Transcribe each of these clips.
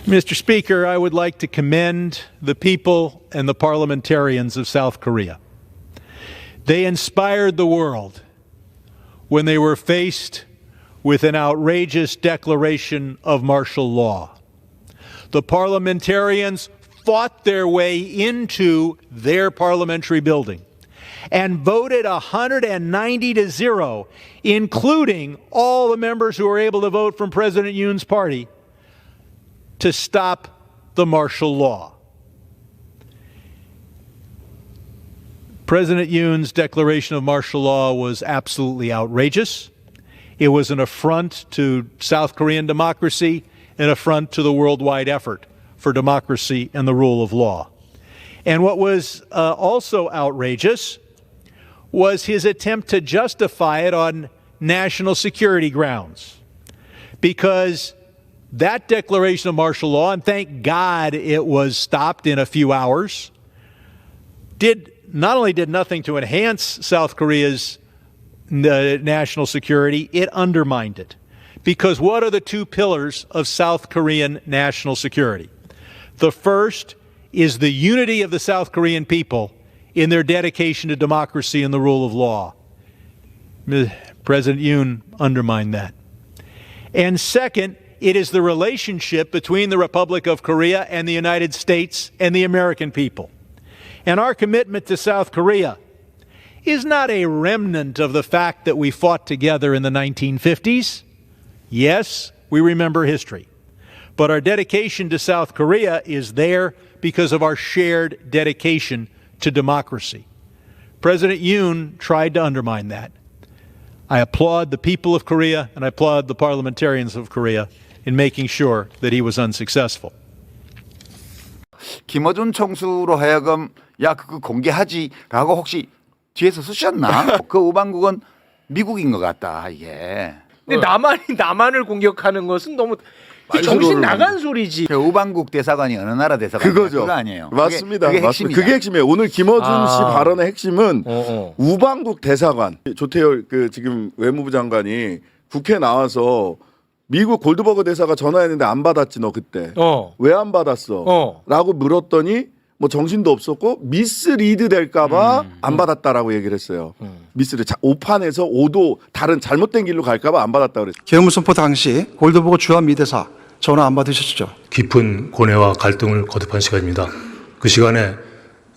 Mr. Speaker, I would like to commend the people and the parliamentarians of South Korea. They inspired the world when they were faced with an outrageous declaration of martial law. The parliamentarians fought their way into their parliamentary building and voted 190-0, including all the members who were able to vote from President Yoon's party, to stop the martial law. President Yoon's declaration of martial law was absolutely outrageous. It was an affront to South Korean democracy, an affront to the worldwide effort for democracy and the rule of law. And what was also outrageous was his attempt to justify it on national security grounds, because that declaration of martial law, and thank God it was stopped in a few hours, not only did nothing to enhance South Korea's national security, it undermined it. Because what are the two pillars of South Korean national security? The first is the unity of the South Korean people in their dedication to democracy and the rule of law. President Yoon undermined that. And second, it is the relationship between the Republic of Korea and the United States and the American people. And our commitment to South Korea is not a remnant of the fact that we fought together in the 1950s. Yes, we remember history. But our dedication to South Korea is there because of our shared dedication to democracy. President Yoon tried to undermine that. I applaud the people of Korea and I applaud the parliamentarians of Korea in making sure that he was unsuccessful. 김어준 총수로 하여금 야 그거 공개하지라고 혹시 뒤에서 쓰셨나? 그 우방국은 미국인 것 같다 이게. 근데 남한을 공격하는 것은 너무 정신 나간 소리지. 그 우방국 대사관이 어느 나라 대사관? 그거죠. 그거 아니에요. 맞습니다. 그게 맞습니다. 그게 핵심이에요. 오늘 김어준 씨 발언의 핵심은 우방국 대사관. 조태열 그 지금 외무부 장관이 국회에 나와서 미국 골드버그 대사가 전화했는데 안 받았지 너 그때. 왜 안 받았어? 라고 물었더니 뭐 정신도 없었고 미스리드 될까봐 안 받았다라고 얘기를 했어요. 미스리드. 오판에서 오도 다른 잘못된 길로 갈까봐 안 받았다 그랬어요. 계엄 선포 당시 골드버그 주한 미 대사 전화 안 받으셨죠? 깊은 고뇌와 갈등을 거듭한 시간입니다. 그 시간에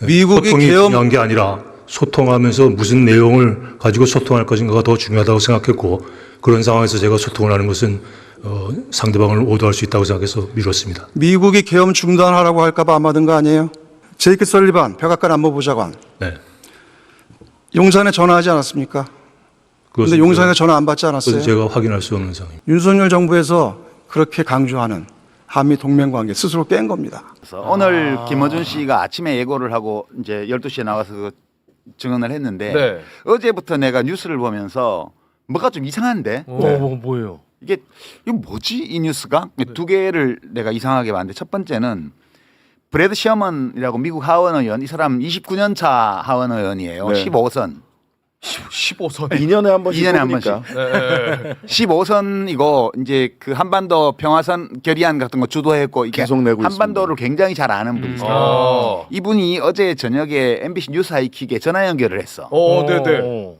미국이 소통이 중요한 게 아니라 소통하면서 무슨 내용을 가지고 소통할 것인가가 더 중요하다고 생각했고, 그런 상황에서 제가 소통을 하는 것은 상대방을 오도할 수 있다고 생각해서 미뤘습니다. 미국이 계엄 중단하라고 할까봐 안 받은 거 아니에요? 제이크 설리반 백악관 안보보좌관. 네. 용산에 전화하지 않았습니까? 그런데 용산에 전화 안 받지 않았어요? 그것은 제가 확인할 수 없는 상황입니다. 윤석열 정부에서 그렇게 강조하는 한미 동맹관계 스스로 깬 겁니다. 오늘 김어준 씨가 아침에 예고를 하고 이제 12시에 나와서 그 증언을 했는데 네. 어제부터 내가 뉴스를 보면서 뭐가 좀 이상한데? 뭐예요? 이거 뭐지 이 뉴스가? 두 개를 내가 이상하게 봤는데, 첫 번째는 브래드 셔먼이라고 미국 하원 의원, 이 사람 29년 차 하원 의원이에요. 네. 15선. 15선. 2년에 한 번씩 2년에 한 뽑으니까. 네. 15선이고 이제 그 한반도 평화선 결의안 같은 거 주도했고 이게 계속 내고 한반도를 있습니다. 굉장히 잘 아는 분이세요. 이분이 어제 저녁에 MBC 뉴스 하이킥에 전화 연결을 했어. 네네.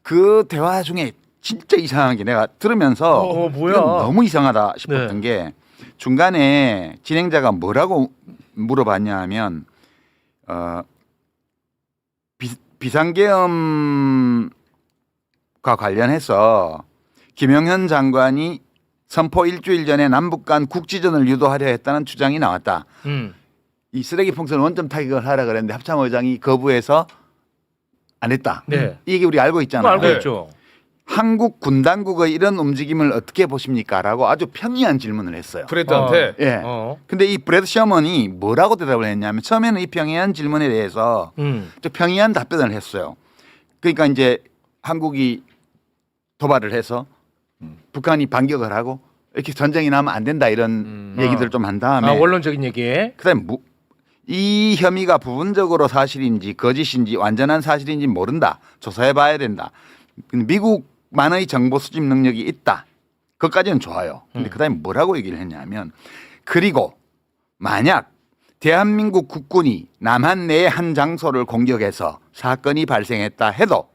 그 대화 중에 진짜 이상한 게 내가 들으면서 뭐야? 이건 너무 이상하다 싶었던 게, 중간에 진행자가 뭐라고 물어봤냐 하면 비상계엄과 관련해서 김영현 장관이 선포 일주일 전에 남북 간 국지전을 유도하려 했다는 주장이 나왔다. 이 쓰레기 풍선 원점 타격을 하라 그랬는데 합참의장이 거부해서 안 했다. 네. 이게 우리 알고 있잖아요. 알고 있죠. 한국 군 당국의 이런 움직임을 어떻게 보십니까? 라고 아주 편리한 질문을 했어요. 브래드한테. 예. 근데 이 브래드 셔먼이 뭐라고 대답을 했냐면, 처음에는 이 평이한 질문에 대해서 좀 평이한 답변을 했어요. 그러니까 이제 한국이 도발을 해서 북한이 반격을 하고 이렇게 전쟁이 나면 안 된다 이런 얘기들을 좀 한 다음에 원론적인 얘기. 그다음에 이 혐의가 부분적으로 사실인지 거짓인지 완전한 사실인지 모른다. 조사해 봐야 된다. 미국만의 정보 수집 능력이 있다. 그것까지는 좋아요. 근데 그다음에 뭐라고 얘기를 했냐면, 그리고 만약 대한민국 국군이 남한 내의 한 장소를 공격해서 사건이 발생했다 해도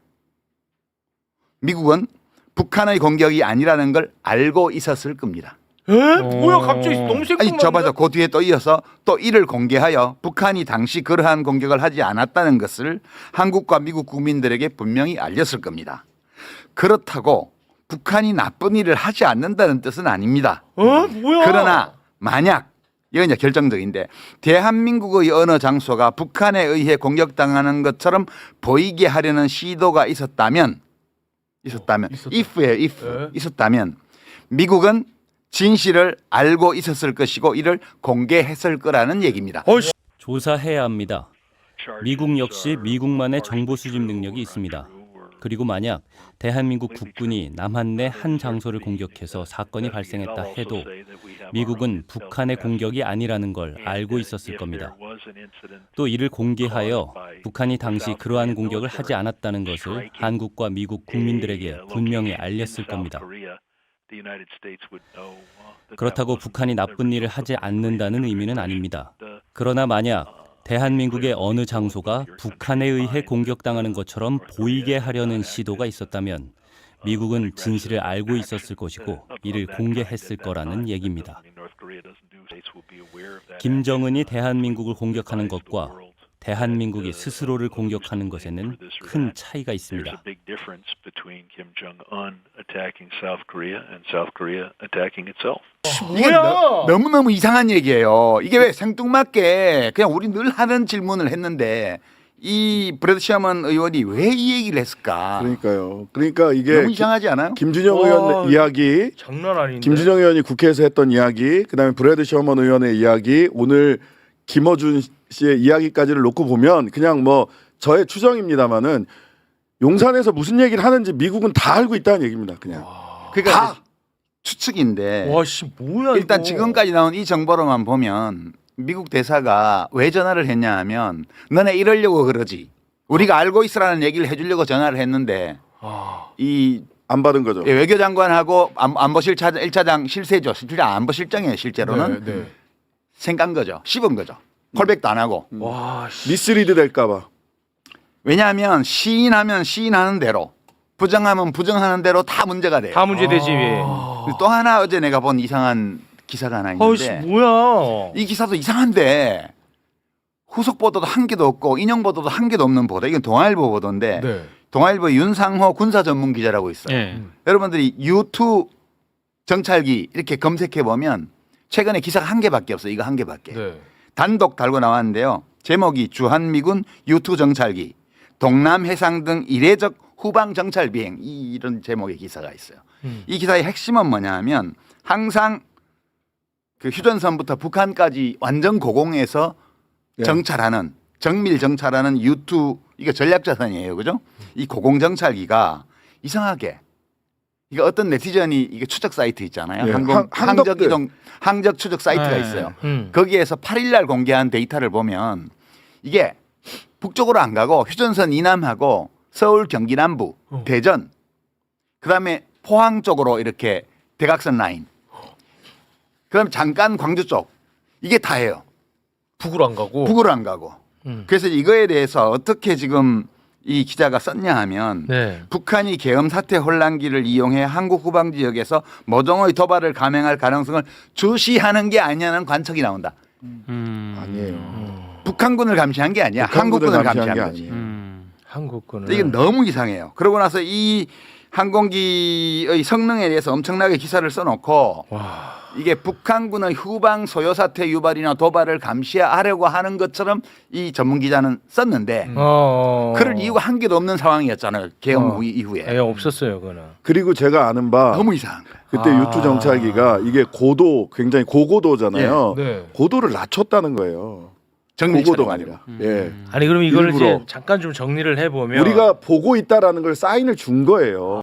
미국은 북한의 공격이 아니라는 걸 알고 있었을 겁니다. 뭐야 갑자기 너무 생뚱맞네. 아니 저봐서 그 뒤에 또 이어서 또 이를 공개하여 북한이 당시 그러한 공격을 하지 않았다는 것을 한국과 미국 국민들에게 분명히 알렸을 겁니다. 그렇다고 북한이 나쁜 일을 하지 않는다는 뜻은 아닙니다. 뭐야? 그러나 만약 이건 이제 결정적인데 대한민국의 어느 장소가 북한에 의해 공격당하는 것처럼 보이게 하려는 시도가 있었다면 if예요, if. 네. 있었다면 미국은 진실을 알고 있었을 것이고 이를 공개했을 거라는 얘기입니다. 조사해야 합니다. 미국 역시 미국만의 정보 수집 능력이 있습니다. 그리고 만약 대한민국 국군이 남한 내 한 장소를 공격해서 사건이 발생했다 해도 미국은 북한의 공격이 아니라는 걸 알고 있었을 겁니다. 또 이를 공개하여 북한이 당시 그러한 공격을 하지 않았다는 것을 한국과 미국 국민들에게 분명히 알렸을 겁니다. 그렇다고 북한이 나쁜 일을 하지 않는다는 의미는 아닙니다. 그러나 만약 대한민국의 어느 장소가 북한에 의해 공격당하는 것처럼 보이게 하려는 시도가 있었다면 미국은 진실을 알고 있었을 것이고 이를 공개했을 거라는 얘기입니다. 김정은이 대한민국을 공격하는 것과 대한민국이 스스로를 공격하는 것에는 큰 차이가 있습니다. 이게 너무너무 이상한 얘기예요. 이게 왜 생뚱맞게 그냥 우리 늘 하는 질문을 했는데 이 브래드 셔먼 의원이 왜 이 얘기를 했을까? 그러니까요. 그러니까 이게 너무 이상하지 않아요? 김준영 의원 이야기, 장난 아닌데. 김준영 의원이 국회에서 했던 이야기, 그다음에 브래드 셔먼 의원의 이야기, 오늘 김어준 씨의 이야기까지를 놓고 보면 그냥 뭐 저의 추정입니다만은 용산에서 무슨 얘기를 하는지 미국은 다 알고 있다는 얘기입니다. 그냥. 그러니까 추측인데 와씨 뭐야 일단 이거. 지금까지 나온 이 정보로만 보면 미국 대사가 왜 전화를 했냐 하면 너네 이러려고 그러지. 우리가 알고 있으라는 얘기를 해주려고 전화를 했는데 이 안 받은 거죠. 외교장관하고 안보실 1차장 실세죠. 실장 안보실장이에요. 실제로는 네. 생간 거죠. 씹은 거죠. 콜백도 안 하고. 와 씨. 미스리드 될까봐. 왜냐하면 시인하면 시인하는 대로 부정하면 부정하는 대로 다 문제가 돼요. 다 문제되지. 또 하나 어제 내가 본 이상한 기사가 하나 어씨 있는데 뭐야. 이 기사도 이상한데 후속 보도도 한 개도 없고 인용 보도도 한 개도 없는 보도. 이건 동아일보 보도인데 네. 동아일보 윤상호 군사 전문 기자라고 있어요. 여러분들이 U2 정찰기 이렇게 검색해 보면 최근에 기사가 한 개밖에 없어요. 이거 한 개밖에. 네. 단독 달고 나왔는데요. 제목이 주한미군 U2 정찰기 동남 해상 등 이례적 후방 정찰 비행 이런 제목의 기사가 있어요. 이 기사의 핵심은 뭐냐 하면 항상 그 휴전선부터 북한까지 완전 고공에서 정찰하는 정밀 정찰하는 U2 이거 전략자산이에요. 그죠? 이 고공 정찰기가 이상하게 이거 어떤 네티즌이 이게 추적 사이트 있잖아요. 네. 항적 이동 항적 추적 사이트가 있어요. 거기에서 8일 날 공개한 데이터를 보면 이게 북쪽으로 안 가고 휴전선 이남하고 서울 경기 남부 대전 그다음에 포항 쪽으로 이렇게 대각선 라인 그다음에 잠깐 광주 쪽 이게 다예요. 북으로 안 가고. 북으로 안 가고. 그래서 이거에 대해서 어떻게 지금 이 기자가 썼냐 하면 네. 북한이 계엄 사태 혼란기를 이용해 한국 후방 지역에서 모종의 도발을 감행할 가능성을 주시하는 게 아니냐는 관측이 나온다. 아니에요. 북한군을 감시한 게 아니야. 북한군을 한국군을 감시한 감시한 게 거지. 아니에요. 한국군은. 이게 너무 이상해요. 그러고 나서 이 항공기의 성능에 대해서 엄청나게 기사를 써놓고 이게 북한군의 후방 소요 사태 유발이나 도발을 감시하려고 하는 것처럼 이 전문 기자는 썼는데 그럴 이유가 한 개도 없는 상황이었잖아요. 계엄 이후에. 예, 없었어요, 그거는. 그리고 제가 아는 바 너무 이상한 거예요. 그때 유투 정찰기가 이게 고도 굉장히 고고도잖아요. 네. 고도를 낮췄다는 거예요. 고고도가 아니라. 예. 아니 그럼 이거를 일부러. 이제 잠깐 좀 정리를 해보면 우리가 보고 있다라는 걸 사인을 준 거예요.